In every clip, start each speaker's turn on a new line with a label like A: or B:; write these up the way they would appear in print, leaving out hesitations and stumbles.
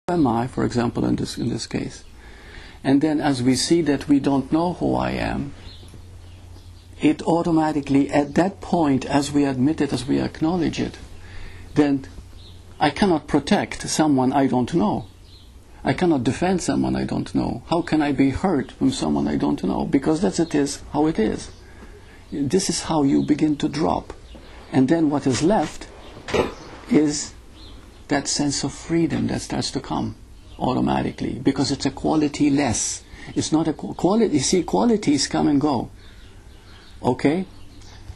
A: am I, for example, in this case. And then as we see that we don't know who I am, it automatically, at that point, as we admit it, as we acknowledge it, then I cannot protect someone I don't know. I cannot defend someone I don't know. How can I be hurt from someone I don't know? Because how it is. This is how you begin to drop. And then what is left is that sense of freedom that starts to come automatically, because it's a quality less. It's not a quality. You see, qualities come and go. Okay?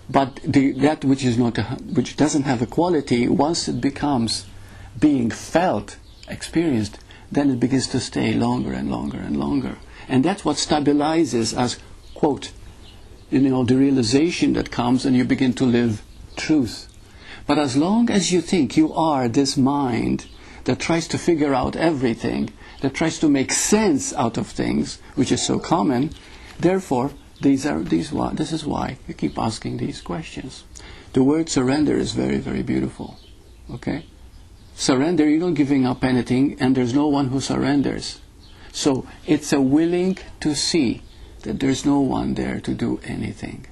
A: But that which doesn't have a quality, once it becomes being felt, experienced, then it begins to stay longer and longer and longer. And that's what stabilizes as, quote, the realization that comes, and you begin to live truth. But as long as you think you are this mind that tries to figure out everything, that tries to make sense out of things, which is so common, therefore, this is why you keep asking these questions. The word surrender is very, very beautiful. Okay? Surrender, you're not giving up anything, and there's no one who surrenders. So it's a willing to see that there's no one there to do anything.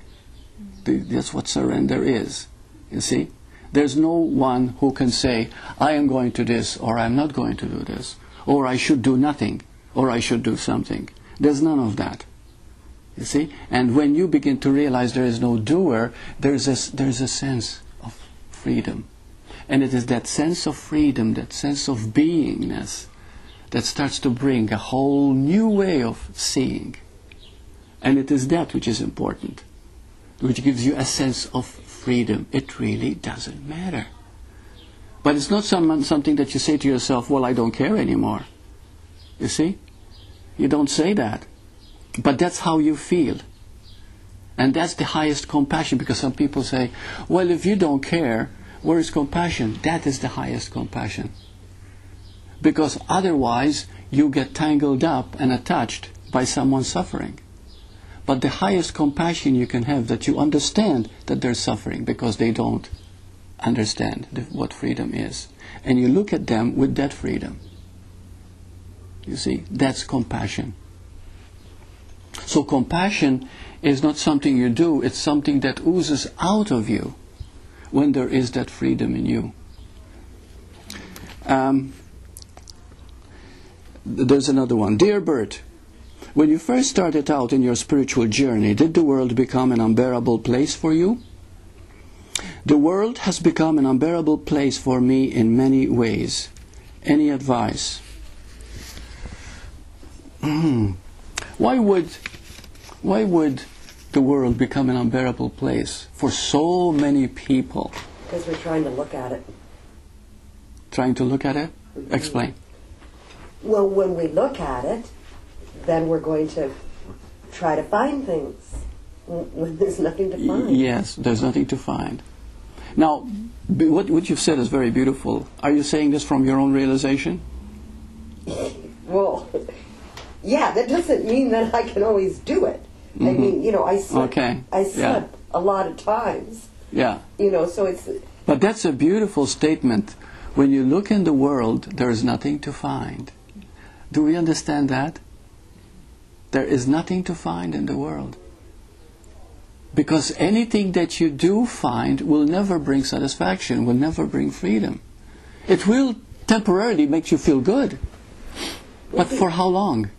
A: That's what surrender is. You see? There's no one who can say, I am going to this, or I'm not going to do this, or I should do nothing, or I should do something. There's none of that. You see? And when you begin to realize there is no doer, there's a sense of freedom. And it is that sense of freedom, that sense of beingness, that starts to bring a whole new way of seeing. And it is that which is important, which gives you a sense of freedom. It really doesn't matter. But it's not something that you say to yourself, well, I don't care anymore. You see? You don't say that. But that's how you feel. And that's the highest compassion, because some people say, well, if you don't care, where is compassion? That is the highest compassion. Because otherwise, you get tangled up and attached by someone's suffering. But the highest compassion you can have, that you understand that they're suffering because they don't understand what freedom is. And you look at them with that freedom. You see, that's compassion. So compassion is not something you do, it's something that oozes out of you when there is that freedom in you. There's another one. Dear Burt, when you first started out in your spiritual journey, did the world become an unbearable place for you? The world has become an unbearable place for me in many ways. Any advice? Why would the world become an unbearable place for so many people?
B: Because we're trying to look at it.
A: Trying to look at it?
B: Mm-hmm.
A: Explain.
B: Well, when we look at it, then we're going to try to find things when there's nothing to find.
A: Yes, there's nothing to find. Now, what you've said is very beautiful. Are you saying this from your own realization?
B: Well, yeah, that doesn't mean that I can always do it. Mm-hmm. I mean, I slip a lot of times.
A: Yeah.
B: So it's...
A: But that's a beautiful statement. When you look in the world, there is nothing to find. Do we understand that? There is nothing to find in the world. Because anything that you do find will never bring satisfaction, will never bring freedom. It will temporarily make you feel good. But for how long?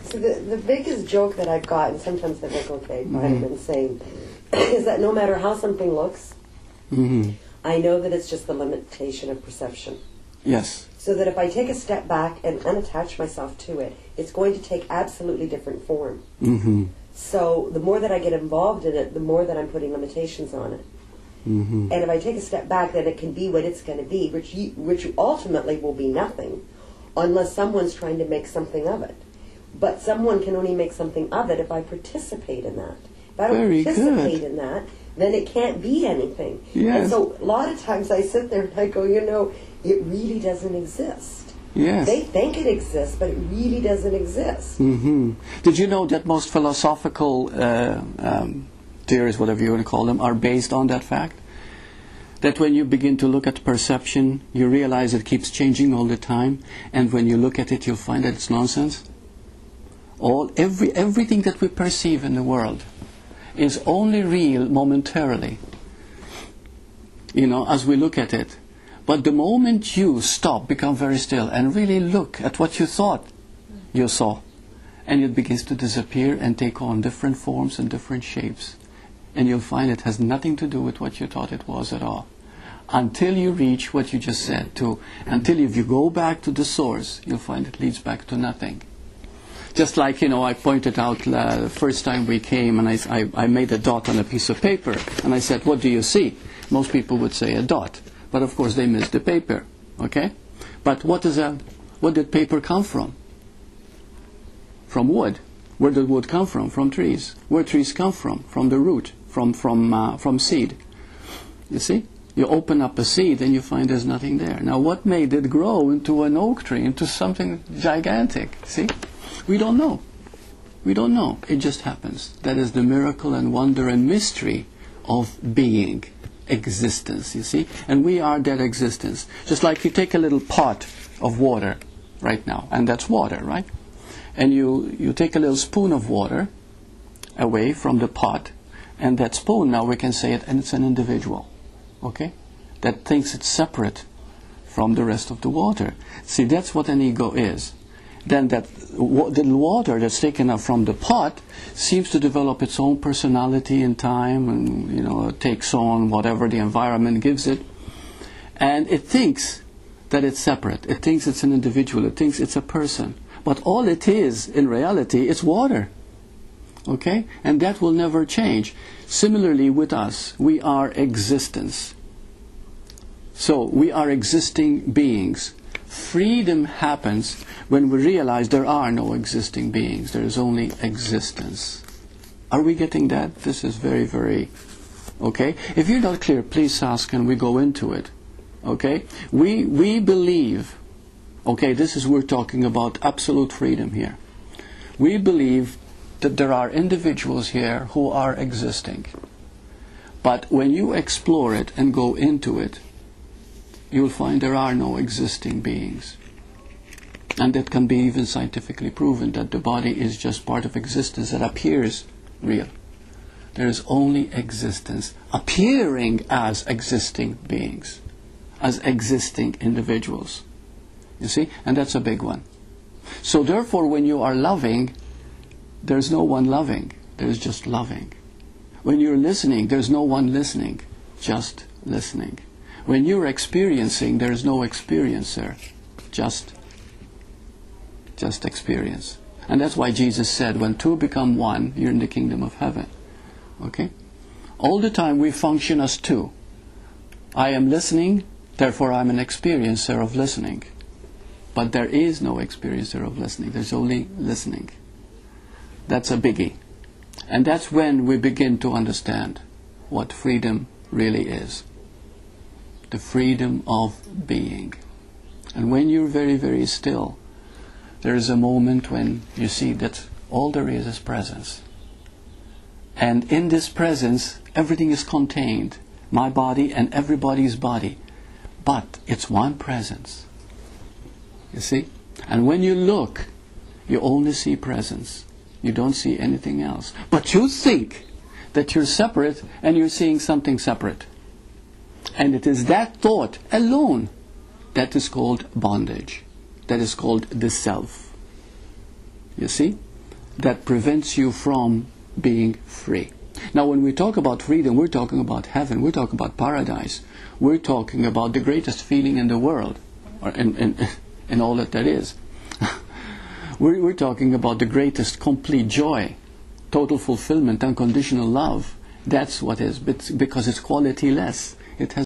B: So the biggest joke that I've got, and sometimes I think, okay, I've been saying, is that no matter how something looks, I know that it's just the limitation of perception.
A: Yes.
B: So that if I take a step back and unattach myself to it, it's going to take absolutely different form.
A: Mm-hmm.
B: So the more that I get involved in it, the more that I'm putting limitations on it. Mm-hmm. And if I take a step back, then it can be what it's going to be, which ultimately will be nothing, unless someone's trying to make something of it. But someone can only make something of it if I participate in that. If I don't participate in that, then it can't be anything.
A: Yes.
B: And so a lot of times I sit there and I go, it really doesn't exist.
A: Yes.
B: They think it exists, but it really doesn't exist.
A: Mm-hmm. Did you know that most philosophical theories, whatever you want to call them, are based on that fact? That when you begin to look at perception, you realize it keeps changing all the time, and when you look at it, you'll find that it's nonsense. Everything that we perceive in the world is only real momentarily, as we look at it. But the moment you stop, become very still, and really look at what you thought you saw, and it begins to disappear and take on different forms and different shapes, and you'll find it has nothing to do with what you thought it was at all. Until you reach what you just said, until if you go back to the source, you'll find it leads back to nothing. Just like, I pointed out the first time we came, and I made a dot on a piece of paper, and I said, what do you see? Most people would say a dot, but of course they missed the paper, okay? But what did paper come from? From wood. Where did wood come from? From trees. Where trees come from? From the root, from seed. You see? You open up a seed and you find there's nothing there. Now what made it grow into an oak tree, into something gigantic? See? We don't know. We don't know. It just happens. That is the miracle and wonder and mystery of being, existence, you see? And we are that existence. Just like you take a little pot of water right now, and that's water, right? And you take a little spoon of water away from the pot, and that spoon, now we can say it, and it's an individual. Okay? That thinks it's separate from the rest of the water. See, that's what an ego is. Then the water that's taken up from the pot seems to develop its own personality in time, and it takes on whatever the environment gives it. And it thinks that it's separate. It thinks it's an individual. It thinks it's a person. But all it is, in reality, it's water. Okay? And that will never change. Similarly with us, we are existence. So we are existing beings. Freedom happens when we realize there are no existing beings. There is only existence. Are we getting that? This is very, very... Okay? If you're not clear, please ask and we go into it. Okay? We believe... Okay, we're talking about absolute freedom here. We believe that there are individuals here who are existing. But when you explore it and go into it, you'll find there are no existing beings. And that can be even scientifically proven, that the body is just part of existence that appears real. There is only existence appearing as existing beings, as existing individuals. You see? And that's a big one. So therefore, when you are loving, there's no one loving. There's just loving. When you're listening, there's no one listening. Just listening. When you're experiencing, there's no experiencer. Just experience. And that's why Jesus said, when two become one, you're in the kingdom of heaven. Okay? All the time we function as two. I am listening, therefore I'm an experiencer of listening. But there is no experiencer of listening. There's only listening. That's a biggie. And that's when we begin to understand what freedom really is. The freedom of being. And when you're very, very still, there is a moment when you see that all there is presence. And in this presence, everything is contained. My body and everybody's body. But it's one presence. You see? And when you look, you only see presence. You don't see anything else. But you think that you're separate and you're seeing something separate. And it is that thought alone that is called bondage. That is called the self. You see? That prevents you from being free. Now when we talk about freedom, we're talking about heaven. We're talking about paradise. We're talking about the greatest feeling in the world. Or in all that there is. We're talking about the greatest complete joy, total fulfillment, unconditional love. That's what is, because it's quality-less. It has